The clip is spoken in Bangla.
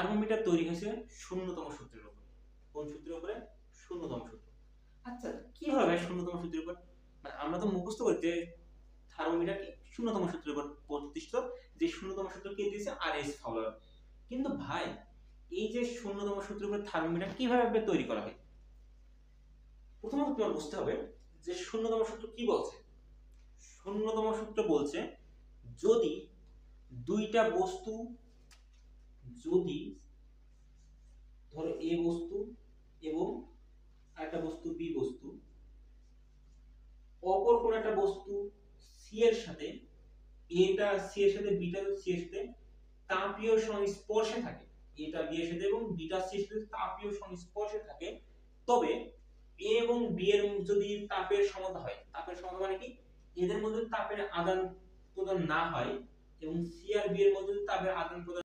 থার্মোমিটার তৈরি হয়েছে শূন্যতম সূত্রের উপর। কোন সূত্রের উপরে? শূন্যতম সূত্র। আচ্ছা, কি হবে ভাই শূন্যতম সূত্রের উপর? মানে আমরা তো মুখস্থ করি যে থার্মোমিটার কি শূন্যতম সূত্রের উপর প্রতিষ্ঠিত, যে শূন্যতম সূত্র কে দিয়েছে? আর.এস. ফাউলার। কিন্তু ভাই এই যে শূন্যতম সূত্রের উপর থার্মোমিটার কিভাবে তৈরি করা হয়? প্রথমত তোমার বুঝতে হবে যে শূন্যতম সূত্র কি বলছে। শূন্যতম সূত্র বলছে যদি দুইটা বস্তু, যদি ধরো এ বস্তু এবং আরেকটা বস্তু বি বস্তু, অপর কোন একটা বস্তু সি এর সাথে, এটা সি এর সাথে বিটা সি এর সাথে তাপীয় সংস্পর্শে থাকে, এটা বি এর সাথে এবং বিটা সি এর সাথে তাপীয় সংস্পর্শে থাকে, তবে এ এবং বি এর যদি তাপের সমতা হয়, তাপের সমতা মানে কি? এদের মধ্যে তাপের আদান প্রদান না হয় এবং সি আর বি এর মধ্যে তাপের আদান প্রদান